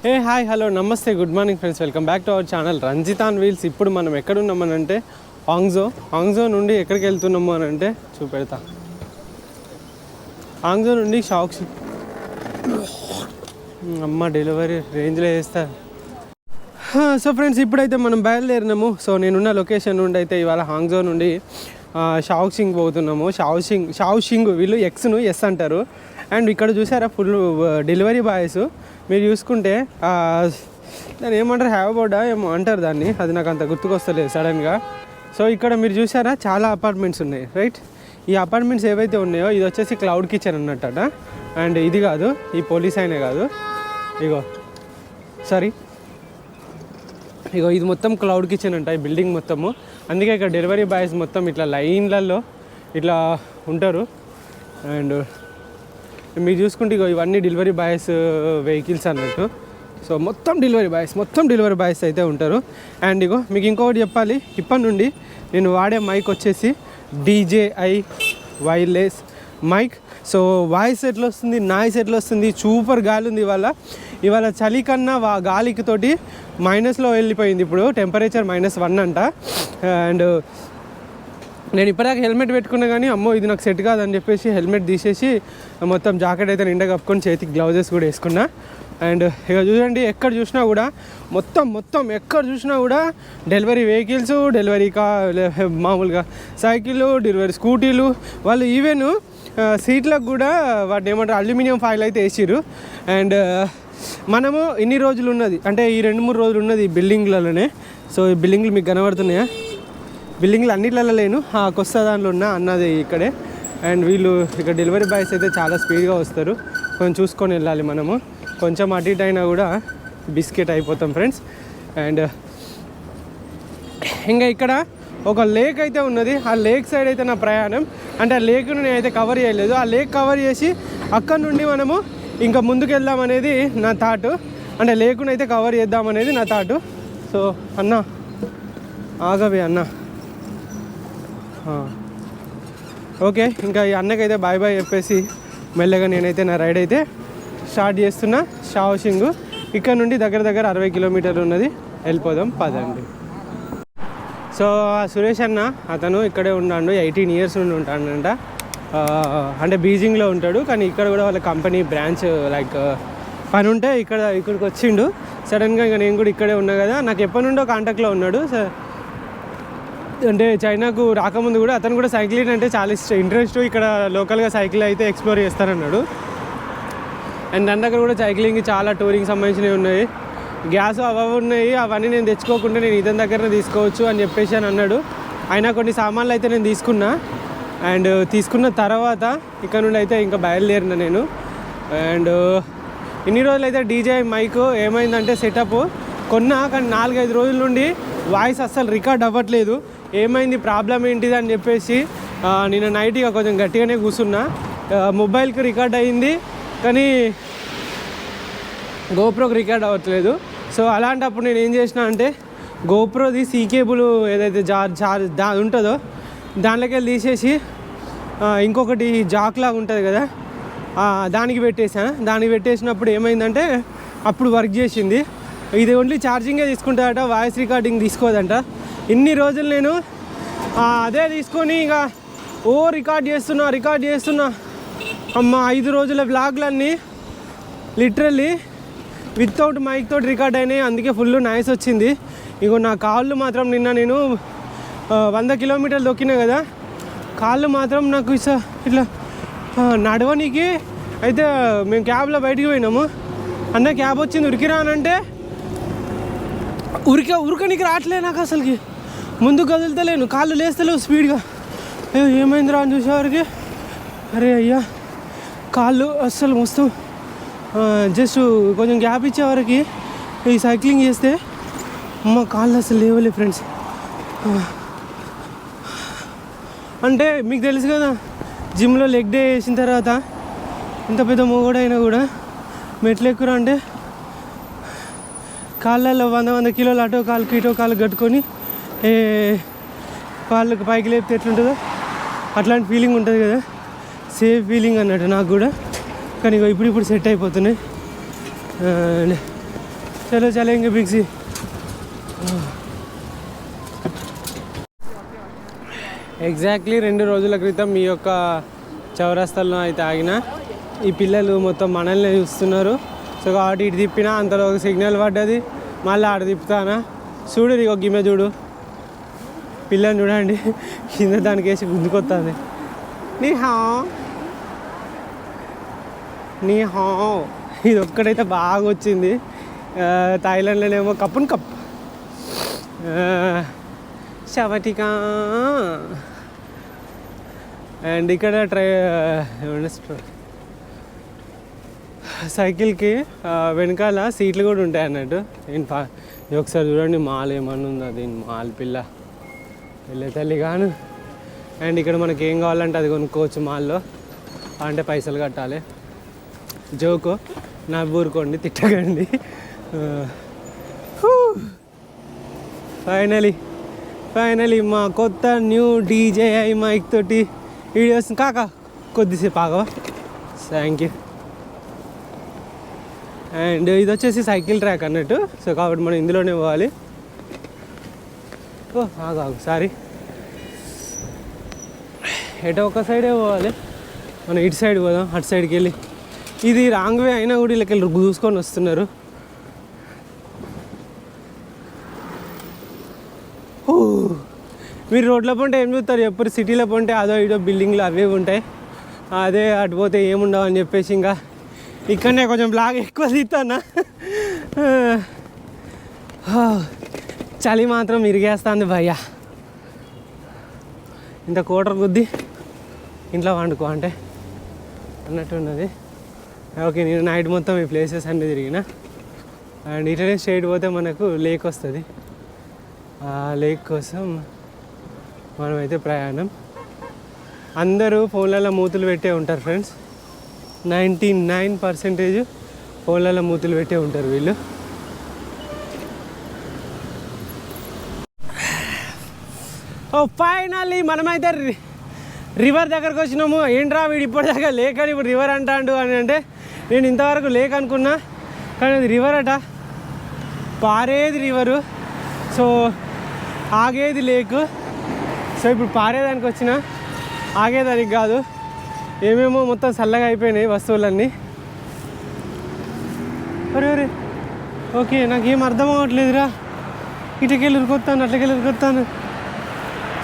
ఏ hi hello నమస్తే good morning friends, welcome back to our channel Ranjith on wheels. ఇప్పుడు మనం ఎక్కడున్నామనంటే Hangzhou నుండి ఎక్కడికి వెళ్తున్నాము అని అంటే చూపెడతా. హాంగ్జో నుండి షాక్సింగ్ అమ్మ డెలివరీ రేంజ్లో వేస్తారు. సో ఫ్రెండ్స్ ఇప్పుడైతే మనం బయలుదేరినాము. సో నేనున్న లొకేషన్ నుండి అయితే ఇవాళ హాంగ్జో నుండి షాక్సింగ్ పోతున్నాము. షావుషింగ్ వీళ్ళు ఎక్స్ను ఎస్ అంటారు. అండ్ ఇక్కడ చూసారా ఫుల్ డెలివరీ బాయ్స్. మీరు చూసుకుంటే దాన్ని ఏమంటారు, హ్యావబోర్డా ఏమో అంటారు దాన్ని, అది నాకు అంత గుర్తుకొస్తలేదు సడన్గా. సో ఇక్కడ మీరు చూసారా చాలా అపార్ట్మెంట్స్ ఉన్నాయి, రైట్? ఈ అపార్ట్మెంట్స్ ఏవైతే ఉన్నాయో ఇది వచ్చేసి క్లౌడ్ కిచెన్ అన్నట్టట. అండ్ ఇది కాదు, ఈ పోలీస్ అయినే కాదు, ఇగో ఇది మొత్తం క్లౌడ్ కిచెన్ అంట ఈ బిల్డింగ్ మొత్తము. అందుకే ఇక్కడ డెలివరీ బాయ్స్ మొత్తం ఇట్లా లైన్లలో ఇట్లా ఉంటారు. అండ్ మీరు చూసుకుంటే ఇగో ఇవన్నీ డెలివరీ బాయ్స్ వెహికల్స్ అన్నట్టు. సో మొత్తం డెలివరీ బాయ్స్ అయితే ఉంటారు. అండ్ ఇగో మీకు ఇంకొకటి చెప్పాలి, ఇప్పటి నుండి నేను వాడే మైక్ వచ్చేసి DJI wireless mic. So voice ఎట్లా వస్తుంది, నాయిస్ ఎట్లా వస్తుంది, సూపర్ గాలి ఉంది ఇవాళ చలి కన్నా గాలికి తోటి మైనస్లో వెళ్ళిపోయింది. ఇప్పుడు టెంపరేచర్ -1 అంట. అండ్ నేను ఇప్పటిదాకా హెల్మెట్ పెట్టుకున్నా కానీ అమ్మో ఇది నాకు సెట్ కాదని చెప్పేసి హెల్మెట్ తీసేసి మొత్తం జాకెట్ అయితే నిండా కప్పుకొని చేతికి గ్లౌజెస్ కూడా వేసుకున్నా. అండ్ ఇక చూడండి ఎక్కడ చూసినా కూడా మొత్తం ఎక్కడ చూసినా కూడా డెలివరీ వెహికల్స్, డెలివరీ మామూలుగా సైకిళ్ళు, డెలివరీ స్కూటీలు. వాళ్ళు ఈవెన్ సీట్లకు కూడా వాటిని ఏమంటారు అల్యూమినియం ఫాయిల్ అయితే వేసిర్రు. అండ్ మనము ఇన్ని రోజులు ఉన్నది అంటే ఈ 2-3 రోజులు ఉన్నది ఈ బిల్డింగ్లలోనే. సో ఈ బిల్డింగ్లు మీకు కనబడుతున్నాయా? బిల్డింగ్లు అన్నిట్లలో లేను, కొత్త దాంట్లో ఉన్నా అన్నది ఇక్కడే. అండ్ వీళ్ళు ఇక్కడ డెలివరీ బాయ్స్ అయితే చాలా స్పీడ్గా వస్తారు, కొంచెం చూసుకొని వెళ్ళాలి మనము. కొంచెం అటు ఇటు అయినా కూడా బిస్కెట్ అయిపోతాం ఫ్రెండ్స్. అండ్ ఇంకా ఇక్కడ ఒక లేక్ అయితే ఉన్నది, ఆ లేక్ సైడ్ అయితే నా ప్రయాణం. అంటే ఆ లేక్ను నేనైతే కవర్ చేయలేదు, ఆ లేక్ కవర్ చేసి అక్కడ నుండి మనము ఇంకా ముందుకు వెళ్దామనేది నా థాటు. అంటే లేకును అయితే కవర్ చేద్దామనేది నా థాటు. సో అన్న ఆగవే అన్న. ఓకే, ఇంకా ఈ అన్నకైతే బాయ్ చెప్పేసి మెల్లగా నేనైతే నా రైడ్ అయితే స్టార్ట్ చేస్తున్నా. షావుషింగ్ ఇక్కడ నుండి దగ్గర 60 కిలోమీటర్లు ఉన్నది, వెళ్ళిపోదాం పదండి. సో సురేష్ అన్న అతను ఇక్కడే ఉన్నాడు, 18 ఇయర్స్ నుండి ఉంటాడంట. అంటే బీజింగ్లో ఉంటాడు, కానీ ఇక్కడ కూడా వాళ్ళ కంపెనీ బ్రాంచ్ లైక్ పని ఉంటే ఇక్కడికి వచ్చిండు సడన్గా. ఇంకా నేను కూడా ఇక్కడే ఉన్నా కదా, నాకు ఎప్పటి నుండో కాంటాక్ట్లో ఉన్నాడు. అంటే చైనాకు రాకముందు కూడా అతను కూడా సైక్లింగ్ అంటే చాలా ఇంట్రెస్ట్, ఇక్కడ లోకల్గా సైకిల్ అయితే ఎక్స్ప్లోర్ చేస్తానన్నాడు. అండ్ దాని దగ్గర కూడా సైక్లింగ్కి చాలా టూరింగ్ సంబంధించినవి ఉన్నాయి, గ్యాస్ అవి ఉన్నాయి, అవన్నీ నేను తెచ్చుకోకుండా నేను ఇతని దగ్గరనే తీసుకోవచ్చు అని చెప్పేసి అని అన్నాడు. అయినా కొన్ని సామాన్లు అయితే నేను తీసుకున్నా. అండ్ తీసుకున్న తర్వాత ఇక్కడ నుండి అయితే ఇంకా బయలుదేరిన నేను. అండ్ ఇన్ని రోజులు అయితే DJI మైక్ ఏమైందంటే సెటప్ కొన్నా, కానీ 4-5 రోజుల నుండి వాయిస్ అస్సలు రికార్డ్ అవ్వట్లేదు. ఏమైంది, ప్రాబ్లం ఏంటిది అని చెప్పేసి నేను నైట్ ఇక కొంచెం గట్టిగానే కూర్చున్నా. మొబైల్కి రికార్డ్ అయ్యింది కానీ గోప్రోకి రికార్డ్ అవ్వట్లేదు. సో అలాంటప్పుడు నేను ఏం చేసిన అంటే గోప్రోది C కేబుల్ ఏదైతే ఉంటుందో దాంట్లోకి వెళ్ళి తీసేసి ఇంకొకటి జాక్ లాగా ఉంటుంది కదా దానికి పెట్టేసాను. దానికి పెట్టేసినప్పుడు ఏమైందంటే అప్పుడు వర్క్ చేసింది. ఇది ఓన్లీ ఛార్జింగే తీసుకుంటుందట, వాయిస్ రికార్డింగ్ తీసుకోదంట. ఇన్ని రోజులు నేను అదే తీసుకొని ఇక రికార్డ్ చేస్తున్నా అమ్మ. 5 రోజుల వ్లాగ్లన్నీ లిటరల్లీ వితౌట్ మైక్ తోటి రికార్డ్ అయినాయి, అందుకే ఫుల్ నాయిస్ వచ్చింది. ఇగో నా కాళ్ళు మాత్రం నిన్న నేను 100 కిలోమీటర్లు దొక్కినా కదా, కాళ్ళు మాత్రం నాకు ఇట్లా నడవనికి అయితే మేము క్యాబ్లో బయటికి పోయినాము. అన్న క్యాబ్ వచ్చింది ఉరికిరా అని అంటే ఉరకనికి రావట్లే నాకు, అసలుకి ముందు కదులుతలేను, కాళ్ళు లేస్తలేవు స్పీడ్గా. ఏమైందిరా అని చూసేవారికి అరే అయ్యా కాళ్ళు అస్సలు మొత్తం జస్ట్ కొంచెం గ్యాప్ ఇచ్చేవారికి ఈ సైక్లింగ్ చేస్తే అమ్మ కాళ్ళు అసలు లేవలే ఫ్రెండ్స్. అంటే మీకు తెలుసు కదా, జిమ్లో లెగ్ డే వేసిన తర్వాత ఎంత పెద్ద మొగోడైనా కూడా మెట్లు ఎక్కురా అంటే కాళ్ళల్లో 100 కిలోలు అటో కాలుకి ఇటో కాలు కట్టుకొని కాళ్ళకి పైకి లేపితే ఎట్లుంటుందో అట్లాంటి ఫీలింగ్ ఉంటుంది కదా, సేఫ్ ఫీలింగ్ అన్నట్టు నాకు కూడా. కానీ ఇప్పుడు సెట్ అయిపోతున్నాయి. చలో చలేంగే బిగ్సీ. ఎగ్జాక్ట్లీ 2 రోజుల క్రితం మీ యొక్క చౌరస్తాలో అయితే ఆగిన. ఈ పిల్లలు మొత్తం మనల్ని చూస్తున్నారు. సో కాబట్టి ఇటు తిప్పినా అంతలో ఒక సిగ్నల్ పడ్డది, మళ్ళీ ఆడ తిప్పుతానా. చూడు ఒక గిన్నె చూడు, పిల్లని చూడండి కింద దానికి వేసి గుంజుకొస్తుంది. నీ హా ఇది ఒక్కడైతే బాగా వచ్చింది. థాయిలాండ్లోనేమో కప్పున్ కప్ శవటికా. అండ్ ఇక్కడ సైకిల్కి వెనకాల సీట్లు కూడా ఉంటాయి అన్నట్టు. నేను ఒకసారి చూడండి మాల్ ఏమన్నా ఉందా, దీని మాల్ పిల్ల వెళ్ళే తల్లి కాను. అండ్ ఇక్కడ మనకి ఏం కావాలంటే అది కొనుక్కోవచ్చు మాల్లో, అంటే పైసలు కట్టాలి. జోకు, నా ఊరుకోండి, తిట్టకండి. ఫైనలీ మా కొత్త న్యూ DJI మైక్ తోటి వీడియోస్. కాక కొద్దిసేపు ఆగవా, థ్యాంక్ యూ. అండ్ ఇది వచ్చేసి సైకిల్ ట్రాక్ అన్నట్టు. సో కాబట్టి మనం ఇందులోనే పోవాలి. ఆగు సారీ, ఎటో ఒక సైడే పోవాలి, మనం ఇటు సైడ్ పోదాం. అటు సైడ్కి వెళ్ళి ఇది రాంగ్ వే అయినా కూడా వీళ్ళకి చూసుకొని వస్తున్నారు. మీరు రోడ్ల పొంటే ఏం చూస్తారు ఎప్పుడు, సిటీలో పొంటే అదో ఇదో బిల్డింగ్లు అవే ఉంటాయి, అదే అటు పోతే ఏముండవు అని చెప్పేసి ఇంకా ఇక్కడనే కొంచెం బ్లాగ్ ఎక్కువ తీస్తానా. చలి మాత్రం ఇరిగేస్తుంది భయ్య. ఇంత కోటర్ బుద్ధి ఇంట్లో వండుకో అంటే అన్నట్టు ఉన్నది. ఓకే, నేను నైట్ మొత్తం ఈ ప్లేసెస్ అన్నీ తిరిగిన. అండ్ ఇటనే స్ట్రైట్ పోతే మనకు లేక్ వస్తుంది. ఆ లేక్ కోసం మనమైతే ప్రయాణం. అందరూ ఫోన్లలో మూతులు పెట్టే ఉంటారు ఫ్రెండ్స్. 99% ఫోన్లలో మూతులు పెట్టే ఉంటారు వీళ్ళు. ఫైనల్లీ మనమైతే రివర్ దగ్గరకు వచ్చినాము. ఏంట్రా వీడు ఇప్పటిదాకా లేక్ అని ఇప్పుడు రివర్ అంటాడు అని అంటే, నేను ఇంతవరకు లేక్ అనుకున్నా, కానీ అది రివర్ అట. పారేది రివరు, సో ఆగేది లేకు. సో ఇప్పుడు పారేదానికి వచ్చిన, ఆగేదానికి కాదు. ఏమేమో మొత్తం చల్లగా అయిపోయినాయి వస్తువులన్నీ. అరే ఓకే, నాకేం అర్థం అవ్వట్లేదురా. ఇటుకెళ్ళి ఉరుకొస్తాను, అట్లకెళ్ళి ఉరుకొస్తాను.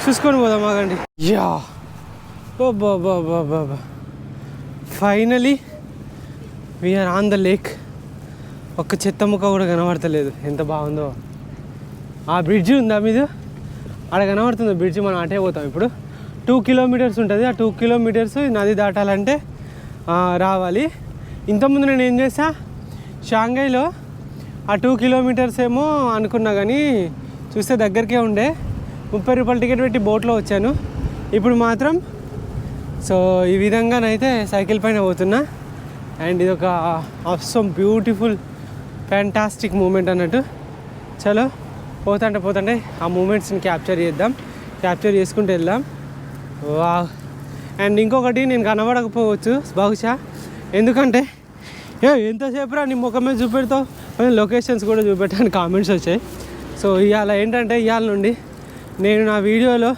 చూసుకొని పోదాం, ఆగండి. యా బాబా, finally we're on the lake. ఒక్క చెత్త ముక్క కూడా కనబడతలేదు. ఎంత బాగుందో. ఆ బ్రిడ్జి ఉందా మీద, ఆడ కనబడుతుంది బ్రిడ్జి. మనం అటే పోతాం ఇప్పుడు. 2 కిలోమీటర్స్ ఉంటుంది. ఆ 2 కిలోమీటర్స్ నది దాటాలంటే రావాలి. ఇంతకుముందు నేను ఏం చేసా, షాంఘైలో ఆ 2 కిలోమీటర్స్ ఏమో అనుకున్నా, కానీ చూస్తే దగ్గరికే ఉండే. 30 రూపాయలు టికెట్ పెట్టి బోట్లో వచ్చాను. ఇప్పుడు మాత్రం సో ఈ విధంగానైతే సైకిల్ పైన పోతున్నా. అండ్ ఇది ఒక ఆసమ్ బ్యూటిఫుల్ ఫ్యాంటాస్టిక్ మూమెంట్ అన్నట్టు. చలో పోతుంటే ఆ మూమెంట్స్ని క్యాప్చర్ చేసుకుంటూ వెళ్దాం. వా. అండ్ ఇంకొకటి, నేను కనబడకపోవచ్చు బహుశా, ఎందుకంటే ఎంతసేపు రా నీ ముఖం మీద చూపెడతావు, లొకేషన్స్ కూడా చూపెట్టాను కామెంట్స్ వచ్చాయి. సో ఇవాళ ఏంటంటే, ఇవాళ నుండి నేను నా వీడియోలో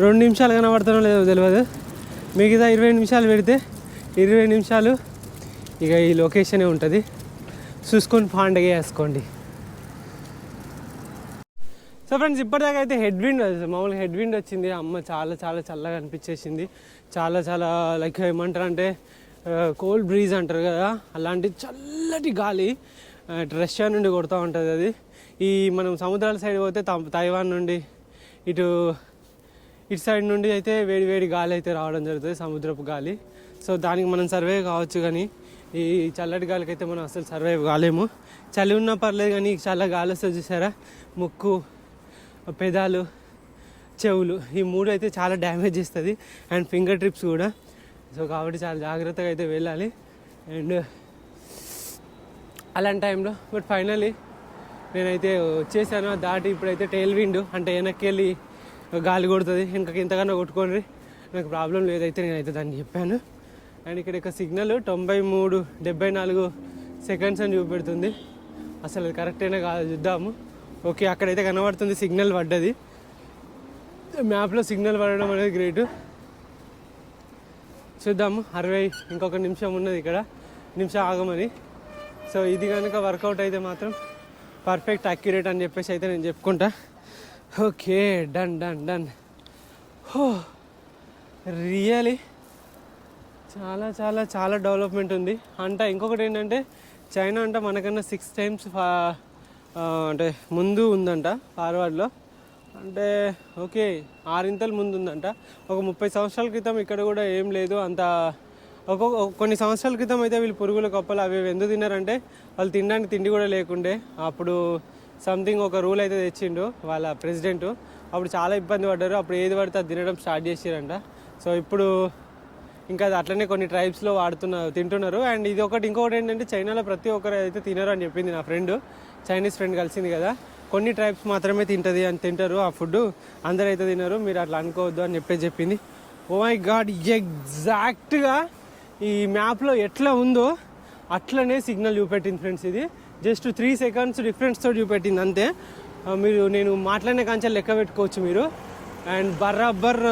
2 నిమిషాలు కనబడతానో లేదో తెలియదు. మిగతా 20 నిమిషాలు పెడితే 20 నిమిషాలు ఇక ఈ లొకేషనే ఉంటుంది. చూసుకొని పండగ వేసుకోండి. సో ఫ్రెండ్స్, ఇప్పటిదాకా అయితే మామూలుగా హెడ్ విండ్ వచ్చింది. అమ్మ చాలా చాలా చల్లగా అనిపించేసింది. చాలా లైక్ ఏమంటారు అంటే కోల్డ్ బ్రీజ్ అంటారు కదా, అలాంటి చల్లటి గాలి రష్యా నుండి కొడుతూ ఉంటుంది. అది ఈ మనం సముద్రాల సైడ్ పోతే తైవాన్ నుండి ఇటు సైడ్ నుండి అయితే వేడి గాలి అయితే రావడం జరుగుతుంది, సముద్రపు గాలి. సో దానికి మనం సర్వైవ్ కావచ్చు, కానీ ఈ చల్లటి గాలికి అయితే మనం అసలు సర్వైవ్ కాలేము. చలి ఉన్నా పర్లేదు, కానీ చాలా గాలి వస్తుంది చూసారా, ముక్కు, పెదాలు, చెవులు, ఈ 3 అయితే చాలా డ్యామేజ్ చేస్తుంది. అండ్ ఫింగర్ ట్రిప్స్ కూడా. సో కాబట్టి చాలా జాగ్రత్తగా అయితే వెళ్ళాలి. అండ్ అలాంటి టైంలో బట్ ఫైనల్లీ నేనైతే వచ్చేసాను. దాటి ఇప్పుడైతే టెయిల్ విండ్ అంటే వెనక్కి వెళ్ళి గాలి కొడుతుంది. ఇంకా ఇంతకన్నా కొట్టుకోండి, నాకు ప్రాబ్లం లేదైతే నేనైతే దాన్ని చెప్పాను. అండ్ ఇక్కడ సిగ్నల్ 93-74 సెకండ్స్ అని చూపెడుతుంది. అసలు అది కరెక్టేనా కాదు చూద్దాము. ఓకే, అక్కడైతే కనబడుతుంది సిగ్నల్ పడ్డది. మ్యాప్లో సిగ్నల్ పడడం అనేది గ్రేట్. చూద్దాము. 60 ఇంకొక నిమిషం ఉన్నది ఇక్కడ, నిమిషం ఆగమని. సో ఇది కనుక వర్కౌట్ అయితే మాత్రం పర్ఫెక్ట్ అక్యురేట్ అని చెప్పేసి అయితే నేను చెప్పుకుంటా. Okay, done done done. హో, రియలీ చాలా చాలా చాలా డెవలప్మెంట్ ఉంది అంట. ఇంకొకటి ఏంటంటే చైనా అంట మనకన్నా 6 times అంటే ముందు ఉందంట ఫార్వర్డ్లో. అంటే ఓకే 6 ఇంతలు ముందు ఉందంట. ఒక 30 సంవత్సరాల క్రితం ఇక్కడ కూడా ఏం లేదు అంత. కొన్ని సంవత్సరాల క్రితం అయితే వీళ్ళు పురుగుల కప్పలు అవి ఎందుకు తిన్నారంటే వాళ్ళు తినడానికి తిండి కూడా లేకుండే. అప్పుడు సంథింగ్ ఒక రూల్ అయితే తెచ్చిండు వాళ్ళ ప్రెసిడెంట్. అప్పుడు చాలా ఇబ్బంది పడ్డారు. అప్పుడు ఏది పడితే అది తినడం స్టార్ట్ చేసారంట. సో ఇప్పుడు ఇంకా అది అట్లనే కొన్ని ట్రైబ్స్లో తింటున్నారు. అండ్ ఇది ఇంకొకటి ఏంటంటే చైనాలో ప్రతి ఒక్కరు అయితే తినరు అని చెప్పింది నా ఫ్రెండ్, చైనీస్ ఫ్రెండ్ కలిసింది కదా. కొన్ని ట్రైబ్స్ మాత్రమే తింటారు ఆ ఫుడ్, అందరూ అయితే తినరు, మీరు అట్లా అనుకోవద్దు అని చెప్పింది. ఓ మై గాడ్, ఎగ్జాక్ట్గా ఈ మ్యాప్లో ఎట్లా ఉందో అట్లనే సిగ్నల్ చూపెట్టింది ఫ్రెండ్స్. ఇది జస్ట్ 3 seconds డిఫరెన్స్తో చూపెట్టింది అంతే. నేను మాట్లాడిన కాంచెలు లెక్క పెట్టుకోవచ్చు మీరు. అండ్ బరాబర్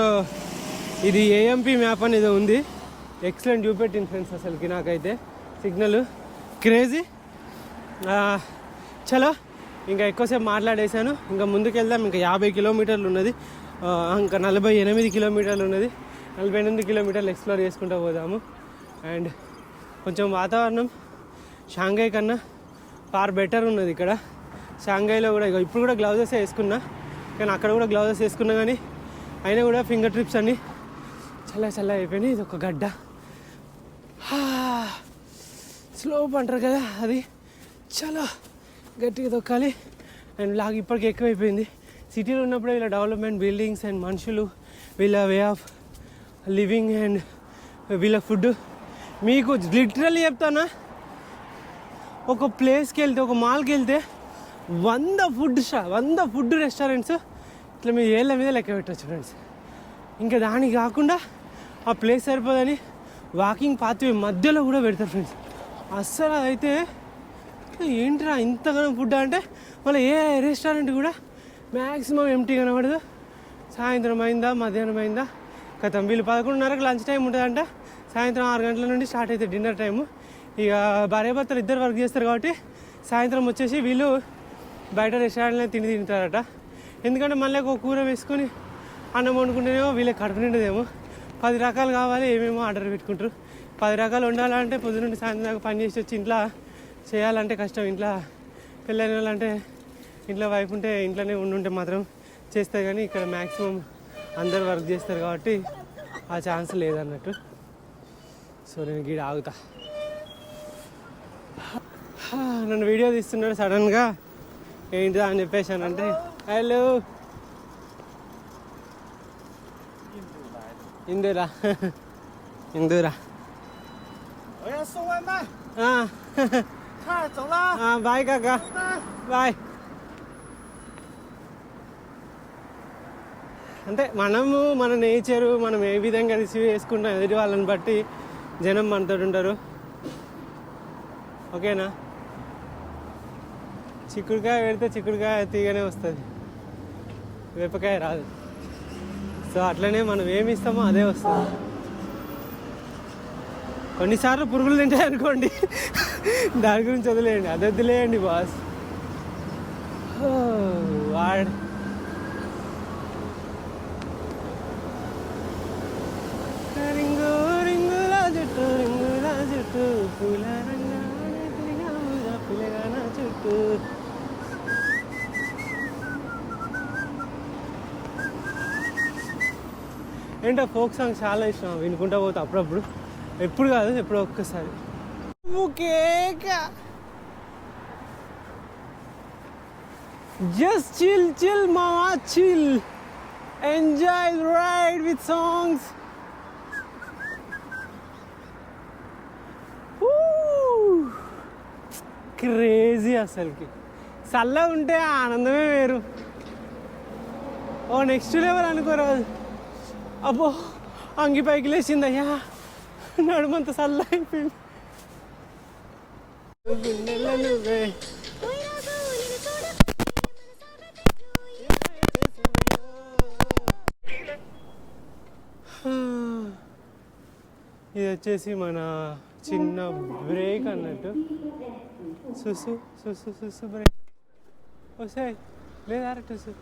ఇది ఏఎంపీ మ్యాప్ అనేది ఉంది. ఎక్సలెంట్ చూపెట్టింది ఫ్రెండ్స్. అసలుకి నాకైతే సిగ్నల్ క్రేజీ. చలో, ఇంకా ఎక్కువసేపు మాట్లాడేశాను. ఇంకా ముందుకు వెళ్దాం. ఇంకా 50 కిలోమీటర్లు ఉన్నది, ఇంకా 48 కిలోమీటర్లు ఉన్నది. 48 కిలోమీటర్లు ఎక్స్ప్లోర్ చేసుకుంటూ పోదాము. అండ్ కొంచెం వాతావరణం షాంఘై కన్నా ఫార్ బెటర్ ఉన్నది ఇక్కడ. షాంఘైలో కూడా ఇప్పుడు కూడా గ్లౌజెస్ వేసుకున్నా, కానీ అక్కడ కూడా గ్లౌజెస్ వేసుకున్నా, కానీ అయినా కూడా ఫింగర్ ట్రిప్స్ అన్నీ చల్ల అయిపోయినాయి. ఇది ఒక గడ్డ, స్లోప్ అంటారు కదా, అది చాలా గట్టిగా తొక్కాలి. అండ్ లాగ్ ఇప్పటికి ఎక్కువైపోయింది. సిటీలో ఉన్నప్పుడే వీళ్ళ డెవలప్మెంట్, బిల్డింగ్స్ అండ్ మనుషులు, వీళ్ళ వే ఆఫ్ లివింగ్ అండ్ వీళ్ళ ఫుడ్. మీకు లిటరల్లీ చెప్తానా, ఒక ప్లేస్కి వెళ్తే, ఒక మాల్కి వెళ్తే 100 ఫుడ్ రెస్టారెంట్స్ ఇట్లా మీ ఏళ్ళ మీద లెక్క పెట్టచ్చు ఫ్రెండ్స్. ఇంకా దానికి కాకుండా ఆ ప్లేస్ సరిపోదని వాకింగ్ పాత్వే మధ్యలో కూడా పెడతారు ఫ్రెండ్స్. అస్సలు అదైతే ఏంట్రా ఇంతగానో ఫుడ్ అంటే, మళ్ళీ ఏ రెస్టారెంట్ కూడా మ్యాక్సిమం ఎంటీ కనబడదు. సాయంత్రం అయిందా, మధ్యాహ్నం అయిందా, కథం వీళ్ళు 11:30కి లంచ్ టైం ఉంటుందంట. సాయంత్రం 6 గంటల నుండి స్టార్ట్ అవుతుంది డిన్నర్ టైము. ఇక భార్యాభర్తలు ఇద్దరు వర్క్ చేస్తారు కాబట్టి సాయంత్రం వచ్చేసి వీళ్ళు బయట రెస్టారెంట్లో తింటారట. ఎందుకంటే మళ్ళీ ఒక కూర వేసుకొని అన్నం వండుకుంటేనేమో వీళ్ళకి కడుపు నిండదేమో. 10 రకాలు కావాలి, ఏమేమో ఆర్డర్ పెట్టుకుంటారు. 10 రకాలు వండాలంటే పొద్దు నుండి సాయంత్రం దాకా పని చేసి వచ్చి ఇంట్లో చేయాలంటే కష్టం. ఇంట్లో పెళ్ళైన వాళ్ళంటే ఇంట్లో వైఫ్ ఉంటే ఇంట్లోనే ఉండుంటే మాత్రం చేస్తారు, కానీ ఇక్కడ మ్యాక్సిమం అందరు వర్క్ చేస్తారు కాబట్టి ఆ ఛాన్స్ లేదన్నట్టు. సో నేను గీడ ఆగుతా. నన్ను వీడియో తీస్తున్నాడు సడన్గా, ఏంటిదా అని చెప్పేసానంటే హలో ఇందురా బాయ్ కాకా, బాయ్. అంటే మన నేచరు మనం ఏ విధంగా రిసీవ్ చేసుకుంటాం ఎదుటి వాళ్ళని బట్టి జనం మనతో ఉంటారు. ఓకేనా, చిక్కుడుకాయ పెడితే చిక్కుడుకాయ తీగనే వస్తుంది, వేపకాయ రాదు. సో అట్లనే మనం ఏమి ఇస్తామో అదే వస్తుంది. కొన్నిసార్లు పురుగులు తింటాయి అనుకోండి, దాని గురించి వదిలేయండి, అది వదిలేయండి బాస్. వాడు రింగు రింగుల జుట్టు రింగుల జుట్టు పూల పిల్లగాన చుట్టూ. ఏంటో ఫోక్ సాంగ్ చాలా ఇష్టం, వినుకుంటా పోతా అప్పుడప్పుడు. ఎప్పుడు కాదు, ఎప్పుడో ఒక్కసారి. జస్ట్ చిల్ మామా, chill, enjoy ride with songs. Crazy అసలుకి. చల్లగా ఉంటే ఆనందమే వేరు. ఓ నెక్స్ట్ లెవెల్ అనుకోరాదు. అబ్బో అంగి పైకి లేచిందయ్యా, నడుమంత చల్ల అయిపోయింది. వచ్చేసి మన చిన్న బ్రేక్ అన్నట్టు. సుసు సుసు సుసు బ్రేక్ వస్తాయి లేదా టుసు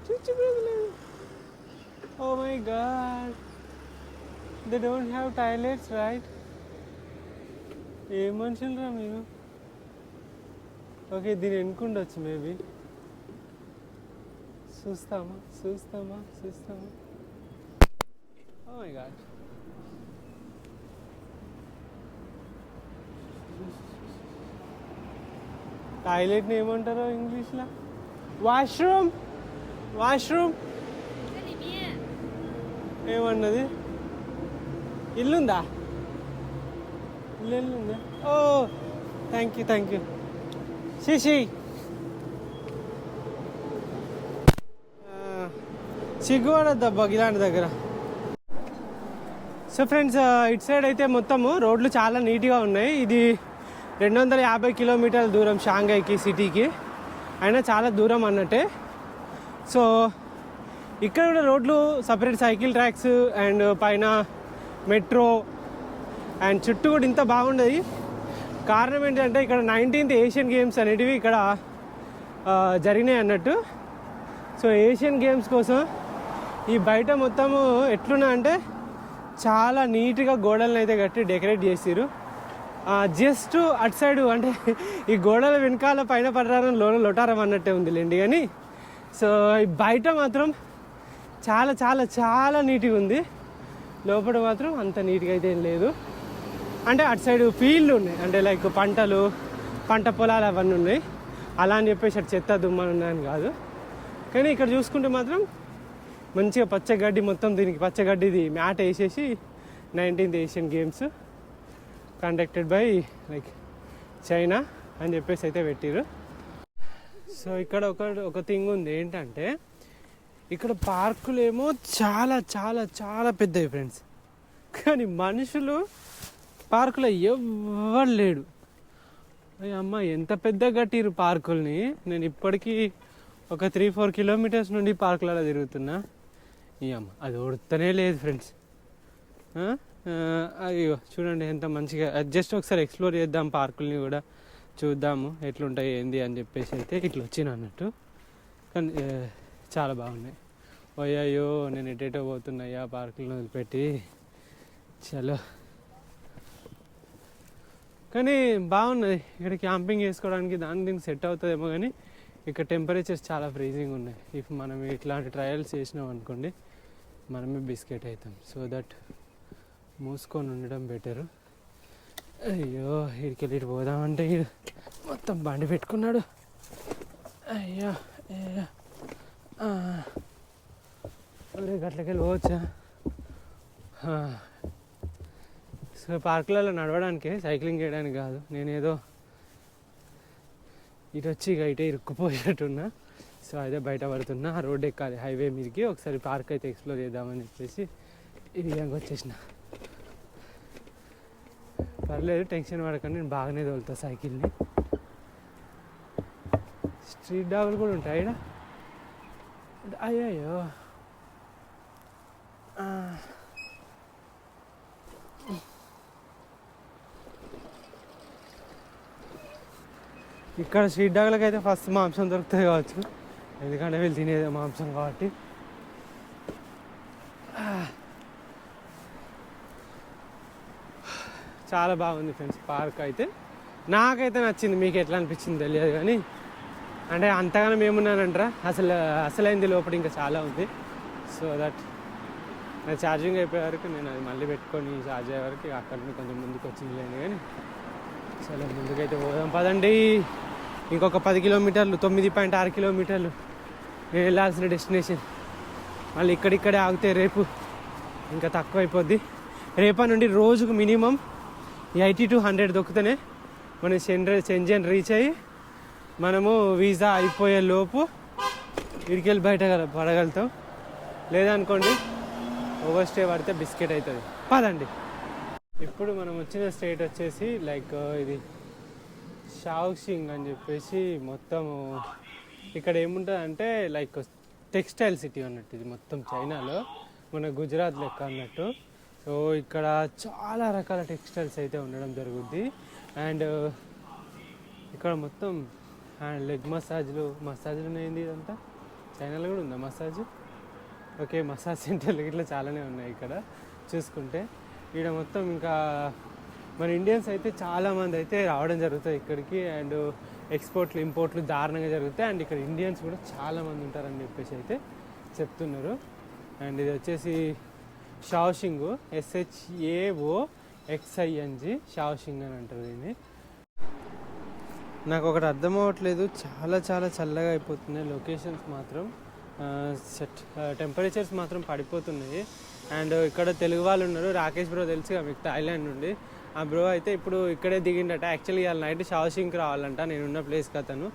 చుచ్చు బ్రేక్ లేదు. Oh my god, they don't have toilets right. ఏం మనుషులు రా మీరు. ఓకే, దీన్ని ఎన్నుకుండొచ్చు మేబీ. చూస్తామా చూస్తామా చూస్తామా. ఓ మై గాడ్, టాయిలెట్ని ఏమంటారో ఇంగ్లీష్లో? వాష్రూమ్. వాష్రూమ్ ఏమన్నది? ఇల్లుందా? ఇల్లుందా? Oh thank you thank you. శిశి సిగ్గుపడద్దబ్బా ఇలాంటి దగ్గర. సో ఫ్రెండ్స్, ఇటు సైడ్ అయితే మొత్తము రోడ్లు చాలా నీట్గా ఉన్నాయి. ఇది 250 కిలోమీటర్ల దూరం షాంఘైకి సిటీకి, అయినా చాలా దూరం అన్నట్టే. సో ఇక్కడ కూడా రోడ్లు సపరేట్ సైకిల్ ట్రాక్స్ అండ్ పైన మెట్రో అండ్ చుట్టూ కూడా ఇంత బాగుండేది. కారణం ఏంటంటే ఇక్కడ 19th ఏషియన్ గేమ్స్ అనేటివి ఇక్కడ జరిగినాయి అన్నట్టు. సో ఏషియన్ గేమ్స్ కోసం ఈ బయట మొత్తము ఎట్లున్నా అంటే చాలా నీట్గా గోడలను అయితే కట్టి డెకరేట్ చేసిరు. జస్ట్ అటు సైడు అంటే ఈ గోడల వెనకాల పైన పడరారం లొటారం అన్నట్టే ఉందిలేండి. కానీ సో ఈ బయట మాత్రం చాలా చాలా చాలా నీట్గా ఉంది. లోపల మాత్రం అంత నీట్గా అయితే ఏం లేదు. అంటే అటు సైడు ఫీల్డ్లు ఉన్నాయి, అంటే లైక్ పంట పొలాలు అవన్నీ ఉన్నాయి. అలా అని చెప్పేసి అటు చెత్త దుమ్మని ఉన్నాయని కాదు. కానీ ఇక్కడ చూసుకుంటే మాత్రం మంచిగా పచ్చగడ్డి, మొత్తం దీనికి పచ్చగడ్డిది మ్యాట్ వేసేసి 19th Asian games conducted by like China అని చెప్పేసి అయితే పెట్టిరు. సో ఇక్కడ ఒక థింగ్ ఉంది ఏంటంటే, ఇక్కడ పార్కులు ఏమో చాలా చాలా చాలా పెద్దవి ఫ్రెండ్స్, కానీ మనుషులు పార్కులో ఎవ్వరు లేడు. అమ్మ ఎంత పెద్దగా కట్టిరు పార్కుల్ని. నేను ఇప్పటికీ ఒక 3-4 కిలోమీటర్స్ నుండి పార్కులలో తిరుగుతున్నా. ఈ అమ్మ అది ఉడతనే లేదు ఫ్రెండ్స్. అయ్యో చూడండి ఎంత మంచిగా. జస్ట్ ఒకసారి ఎక్స్ప్లోర్ చేద్దాం, పార్కుల్ని కూడా చూద్దాము ఎట్లుంటాయి ఏంది అని చెప్పేసి అయితే ఇట్లా వచ్చిన అన్నట్టు. కానీ చాలా బాగున్నాయి. అయ్యో నేను ఎటేటో పోతున్నాయా పార్కులను వదిలిపెట్టి. చలో, కానీ బాగున్నది ఇక్కడ క్యాంపింగ్ చేసుకోవడానికి. దీనికి సెట్ అవుతుందేమో, కానీ ఇక్కడ టెంపరేచర్స్ చాలా ఫ్రీజింగ్ ఉన్నాయి. ఇఫ్ మనం ఇట్లాంటి ట్రయల్స్ చేసినాం అనుకోండి, మనమే బిస్కెట్ అవుతాం. సో దట్ మూసుకొని ఉండడం బెటరు. అయ్యో ఇడికెళ్ళి ఇటు పోదామంటే మొత్తం బండి పెట్టుకున్నాడు. అయ్యో అయ్యో అరే గట్లకెళ్ళి పోవచ్చా? సో పార్కులలో నడవడానికి, సైక్లింగ్ చేయడానికి కాదు. నేనేదో ఇటు వచ్చి ఇక ఇటే ఇరుక్కుపోయినట్టున్నా. సో అదే బయట పడుతున్నా, రోడ్ ఎక్కాలి హైవే మీదకి. ఒకసారి పార్క్ అయితే ఎక్స్ప్లోర్ చేద్దామని చెప్పేసి ఈ విధంగా వచ్చేసిన. పర్లేదు, టెన్షన్ పడకండి, నేను బాగానే తోలుతా సైకిల్ని. స్ట్రీట్ డాగులు కూడా ఉంటాయి ఇక్కడ. అయ్యో ఇక్కడ స్ట్రీట్ డాగ్లకు అయితే ఫస్ట్ మాంసం దొరుకుతుంది కావచ్చు, ఎందుకంటే వీళ్ళు తినేదే మాంసం కాబట్టి. చాలా బాగుంది ఫ్రెండ్స్ పార్క్ అయితే. నాకైతే నచ్చింది, మీకు ఎట్లా అనిపించింది తెలియదు కానీ, అంటే అంతగానో ఏమున్నానంటారా, అసలైంది లోపల ఇంకా చాలా ఉంది. సో దట్ నా ఛార్జింగ్ అయిపోయే వరకు నేను అది మళ్ళీ పెట్టుకొని ఛార్జ్ అయ్యే వరకు అక్కడ నుండి కొంచెం ముందుకు వచ్చింది లేని. కానీ చాలా ముందుకైతే పోదాం పదండి. ఇంకొక 10 కిలోమీటర్లు, 9.6 కిలోమీటర్లు నేను వెళ్ళాల్సిన డెస్టినేషన్. మళ్ళీ ఇక్కడిక్కడే ఆగితే రేపు ఇంకా తక్కువ అయిపోద్ది. రేపటి నుండి రోజుకు మినిమం 80 to 100 దొక్కుతూనే మనం షెంజన్ రీచ్ అయ్యి మనము వీసా అయిపోయే లోపు ఇడికెళ్ళి బయట పడగలుగుతాం. లేదనుకోండి ఓవర్ స్టే పడితే బిస్కెట్ అవుతుంది. పదండి. ఇప్పుడు మనం వచ్చిన స్టేట్ వచ్చేసి లైక్ ఇది షావ్షింగ్ అని చెప్పేసి. మొత్తము ఇక్కడ ఏముంటుంది అంటే లైక్ టెక్స్టైల్ సిటీ అన్నట్టు. ఇది మొత్తం చైనాలో, మన గుజరాత్ లెక్క అన్నట్టు. సో ఇక్కడ చాలా రకాల టెక్స్టైల్స్ అయితే ఉండడం జరుగుద్ది. అండ్ ఇక్కడ మొత్తం లెగ్ మసాజ్లు ఉన్నాయండి. ఇదంతా చైనాలో కూడా ఉందా మసాజ్? ఓకే, మసాజ్ సెంటర్లు ఇట్లా చాలానే ఉన్నాయి ఇక్కడ చూసుకుంటే. ఇక్కడ మొత్తం ఇంకా మన ఇండియన్స్ అయితే చాలామంది అయితే రావడం జరుగుతుంది ఇక్కడికి. అండ్ ఎక్స్పోర్ట్లు ఇంపోర్ట్లు దారుణంగా జరుగుతాయి. అండ్ ఇక్కడ ఇండియన్స్ కూడా చాలామంది ఉంటారని చెప్పేసి అయితే చెప్తున్నారు. అండ్ ఇది వచ్చేసి షాওషింగ్, SHAOXING, షాওషింగ్ అని అంటారు దీన్ని. నాకు ఒకటి అర్థం అవ్వట్లేదు, చాలా చాలా చల్లగా అయిపోతున్నాయి లొకేషన్స్ మాత్రం. టెంపరేచర్స్ మాత్రం పడిపోతున్నాయి. అండ్ ఇక్కడ తెలుగు వాళ్ళు ఉన్నారు, రాకేష్ బ్రో తెలుసుగా మీకు, థాయిలాండ్ నుండి. ఆ బ్రో అయితే ఇప్పుడు ఇక్కడే దిగిండట. యాక్చువల్లీ వాళ్ళ నైట్ షాওషింగ్కి రావాలంట, నేనున్న ప్లేస్కి అతను.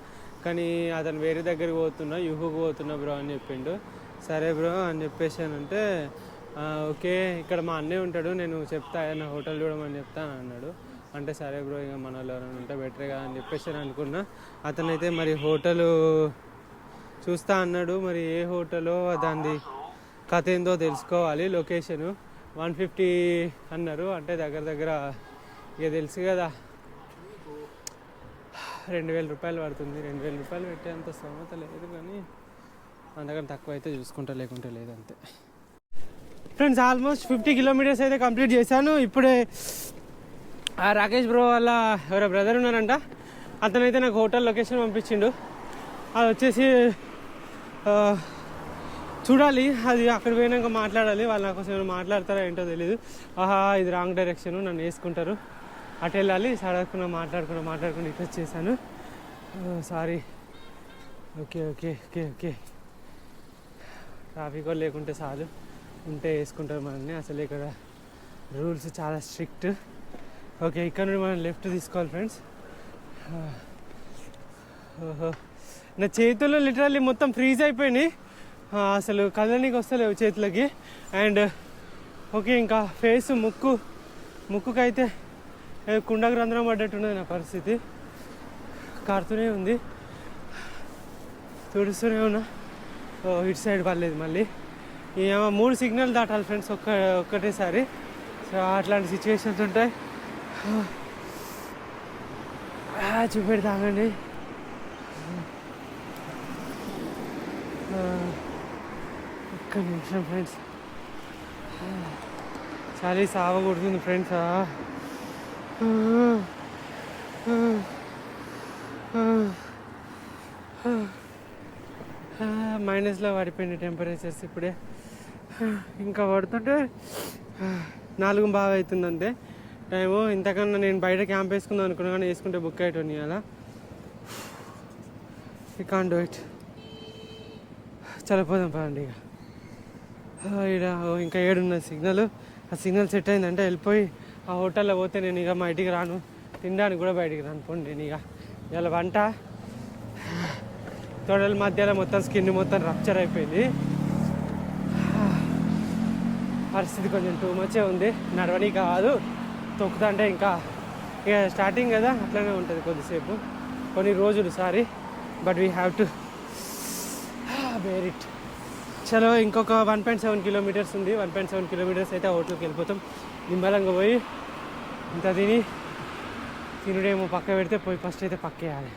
కానీ అతను వేరే దగ్గరికి పోతున్నా, యూహుకు పోతున్నా బ్రో అని చెప్పిండు. సరే బ్రో అని చెప్పేసానంటే ఓకే ఇక్కడ మా అన్నయ్య ఉంటాడు, నేను చెప్తా నా హోటల్ చూడమని చెప్తాను అన్నాడు. అంటే సరే బ్రో ఇక మన వాళ్ళు ఎవరైనా ఉంటే బెటరే కదా అని చెప్పేసి అనుకున్నా. అతనైతే మరి హోటలు చూస్తా అన్నాడు. మరి ఏ హోటలో దాని కథ ఏందో తెలుసుకోవాలి. లొకేషను 150 అన్నారు. అంటే దగ్గర ఇక తెలుసు కదా 2000 రూపాయలు పడుతుంది. 2000 రూపాయలు పెట్టేంత స్తోమత లేదు, కానీ అందుకని తక్కువ అయితే చూసుకుంటా, లేకుంటే లేదంతే. ఫ్రెండ్స్ ఆల్మోస్ట్ 50 కిలోమీటర్స్ అయితే కంప్లీట్ చేశాను. ఇప్పుడే రాకేష్ బ్రో వాళ్ళ ఎవరో బ్రదర్ ఉన్నారంట, అతనైతే నాకు హోటల్ లొకేషన్ పంపించిండు. అది వచ్చేసి చూడాలి, అది అక్కడ పోయినాక మాట్లాడాలి. వాళ్ళు నా కోసం ఏమైనా మాట్లాడతారా ఏంటో తెలీదు. ఇది రాంగ్ డైరెక్షన్, నన్ను వేసుకుంటారు, అటు వెళ్ళాలి. సడకున్నా మాట్లాడుకుని ఇటు వచ్చేసాను. సారీ. ఓకే ట్రాఫిక్ లేకుంటే చాలు, ఉంటే వేసుకుంటారు మనల్ని. అసలు ఇక్కడ రూల్స్ చాలా స్ట్రిక్ట్. ఓకే, ఇక్కడ నుండి మనం లెఫ్ట్ తీసుకోవాలి ఫ్రెండ్స్. నా చేతులు లిటరల్లీ మొత్తం ఫ్రీజ్ అయిపోయినాయి, అసలు కదలనీకి వస్తలేవు చేతులకి. అండ్ ఓకే, ఇంకా ఫేస్ ముక్కుకైతే కుండకు రంధ్రం పడ్డట్టున్నది నా పరిస్థితి. కారుతూనే ఉంది, తుడుస్తూనే ఉన్నా. ఇటు సైడ్ పర్లేదు. మళ్ళీ ఏమో 3 సిగ్నల్ దాటాలి ఫ్రెండ్స్ ఒక్కటేసారి. సో అట్లాంటి సిచ్యువేషన్స్ ఉంటాయి. చూపెడతామండి. ఒక్క నిమిషం ఫ్రెండ్స్, చాలా సావ కొడుతుంది ఫ్రెండ్స్. మైనస్లో పడిపోయింది టెంపరేచర్స్ ఇప్పుడే. ఇంకా పడుతుంటే 4 బాగా అవుతుంది అంతే టైము. ఇంతకన్నా నేను బయట క్యాంప్ వేసుకుందాం అనుకున్నా, కానీ వేసుకుంటే బుక్ అయ్యేటోని అలా. You can't do it. చనిపోదాం పదండి ఇక. ఇక్కడ ఇంకా 7 ఉన్నది సిగ్నల్. ఆ సిగ్నల్ సెట్ అయిందంటే వెళ్ళిపోయి ఆ హోటల్లో పోతే నేను ఇక మా ఇంటికి రాను, తినడానికి కూడా బయటికి రాను. పోండి, నేను ఇక ఇవాళ వంట తొడల మధ్యలో మొత్తం స్కిన్ మొత్తం రప్చర్ అయిపోయింది. పరిస్థితి కొంచెం టూ మచ్చే ఉంది. నడవని కాదు, తొక్కుతా అంటే ఇంకా ఇక స్టార్టింగ్ కదా, అట్లనే ఉంటుంది కొద్దిసేపు, కొన్ని రోజులు. Sorry, but we have to bear it. చలో, ఇంకొక 1.7 కిలోమీటర్స్ ఉంది. 1.7 కిలోమీటర్స్ అయితే హోటల్కి వెళ్ళిపోతాం. నిమ్మలంగా పోయి ఇంత తినుడేమో పక్క పెడితే పోయి ఫస్ట్ అయితే పక్కేయాలి.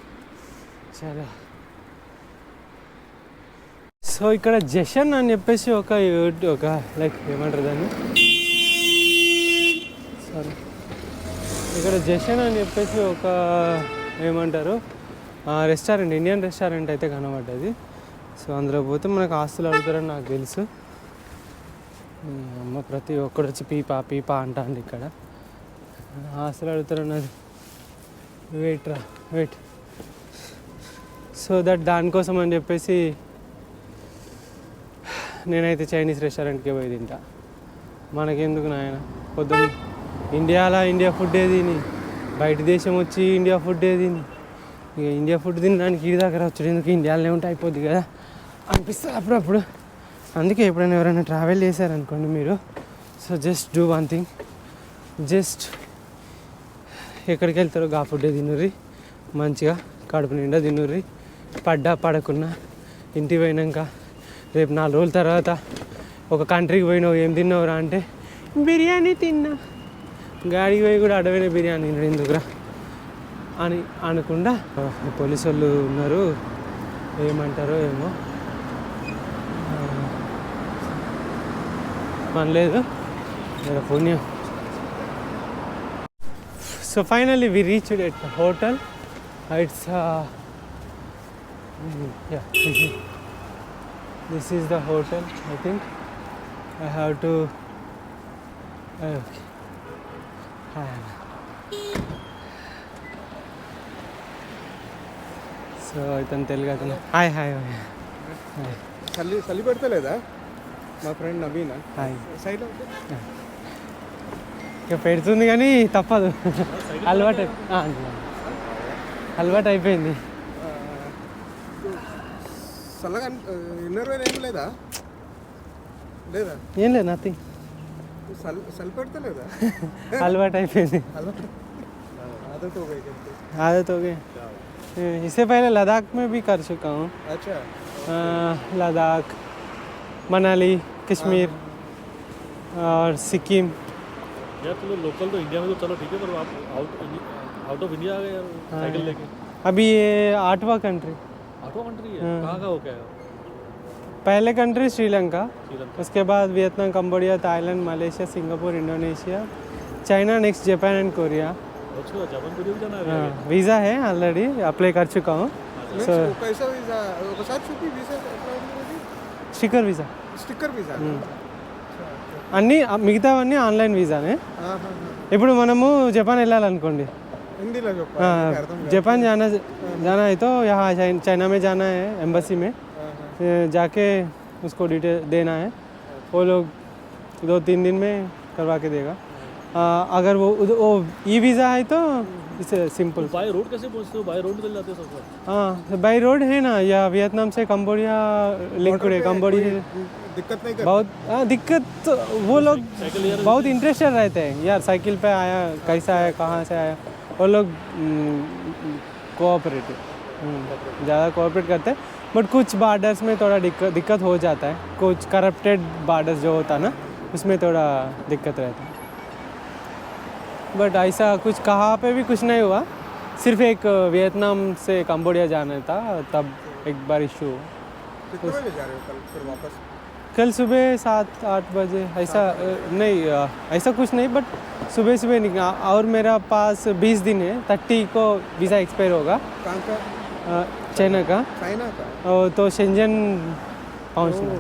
చలో. సో ఇక్కడ జషన్ అని చెప్పేసి ఒక లైక్ ఏమంటారు దాన్ని, సారీ, ఇక్కడ జషన్ అని చెప్పేసి ఒక ఏమంటారు రెస్టారెంట్, ఇండియన్ రెస్టారెంట్ అయితే కనబడ్డది. సో అందులో పోతే మనకు ఆస్తులు అడుగుతారని నాకు తెలుసు. అమ్మ ప్రతి ఒక్కడు వచ్చి పీపా అంటాండి ఇక్కడ. ఆస్తులు అడుగుతారన్నది. వెయిట్. సో దానికోసం అని చెప్పేసి నేనైతే చైనీస్ రెస్టారెంట్కే పోయి తింటా. మనకెందుకు నాయన, పొద్దున్న ఇండియా ఫుడ్ తిని, బయట దేశం వచ్చి ఇండియా ఫుడ్ తిని, ఇక ఇండియా ఫుడ్ తినడానికి ఈ దగ్గర వచ్చాడు ఎందుకు, ఇండియాలోనే ఉంటే అయిపోద్ది కదా అనిపిస్తుంది అప్పుడప్పుడు. అందుకే ఎప్పుడైనా ఎవరైనా ట్రావెల్ చేశారనుకోండి మీరు, so just do one thing, just ఎక్కడికి వెళ్తారో గా ఫుడ్డే తినుర్రి, మంచిగా కడుపు నిండా తినుర్రి. పడకున్నా ఇంటికి పోయినాక రేపు 4 రోజుల తర్వాత ఒక కంట్రీకి పోయినావు, ఏం తిన్నావురా అంటే బిర్యానీ తిన్నా గాడికి పోయి కూడా అడవిన బిర్యానీ ఎందుకురా అని అనకుండా పోలీసు వాళ్ళు ఉన్నారు, ఏమంటారో ఏమో పనిలేదు పుణ్యం. So finally we reached at hotel. It's this is the hotel. I think I have to so ఇతను తెలుగు అతను. Hi hi hi. చలి పెడతలేదా మా ఫ్రెండ్ నవీన? హాయ్. సైడ్ ఇక పెడుతుంది కానీ తప్పదు, అలవాటు అలవాటు అయిపోయింది. చల్లగా ఇన్నర్ వేర్ ఏం లేదా? లేదా ఏం లేదు, నథింగ్. చలి పెడతలేదా? అలవాటు అయిపోయింది. आदत हो गई. इससे पहले लद्दाख में भी कर चुका हूँ. अच्छा. लद्दाख, मनाली, कश्मीर और सिक्किम. यार तुम लोकल तो इंडिया में तो चलो ठीक है, पर आप आउट ऑफ इंडिया आ गए यार साइकिल लेके. अभी ये 8वां कंट्री. 8वां कंट्री है? कहाँ का हो क्या है? पहले कंट्री श्रीलंका, उसके बाद Vietnam, Cambodia, Thailand, Malaysia, Singapore, Indonesia, China, next Japan and Korea. अच्छा, जापान कोरिया भी जाना है? वीज़ा है ऑलरेडी, अप्लाई कर चुका हूँ. సో कैसा वीजा ఒకసారి చూపి వీసా ఎట్లా ఉంది? Sticker visa. స్టిక్కర్ వీసా అన్నీ మిగతావన్నీ ఆన్లైన్ వీసానే. ఇప్పుడు మనము జపాన్ వెళ్ళాలనుకోండి, హిందీలో చెప్పాలి. जापान जाना है तो यहाँ चाइना में जाना है, एम्बेसी में जाके उसको डिटेल देना है. वो लोग 2-3 दिन में करवा के देगा. अगर वो ई वीज़ा है तो इसे सिंपल. बाय रोड कैसे पहुँचते हो? बाय रोड निकल जाते हो सब? हाँ, बाई रोड है ना, या वियतनाम से कंबोडिया लिंक है. कंबोडिया दिक्कत नहीं बहुत दिक्कत तो वो लोग बहुत इंटरेस्टेड रहते हैं यार. साइकिल पे आया, कैसा आया, कहाँ से आया, वो लोग कोऑपरेटिव ज़्यादा कोऑपरेट करते हैं. बट कुछ बार्डर्स में थोड़ा दिक्कत हो जाता है. कुछ करप्टेड बार्डर्स जो होता है ना, उसमें थोड़ा दिक्कत रहता है. बट ऐसा कुछ कहाँ पे भी कुछ नहीं हुआ. सिर्फ एक वियतनाम से कंबोडिया जाना था, तब एक बार इशू. कितने बजे जा रहे हो कल फिर वापस? कल सुबह 7-8 बजे. ऐसा नहीं, ऐसा कुछ नहीं, बट सुबह सुबह निकला. और मेरा पास 20 दिन है. 30 को वीज़ा एक्सपायर होगा. कहाँ का? चाइना का. चाइना का? तो शेंजन पहुँचना.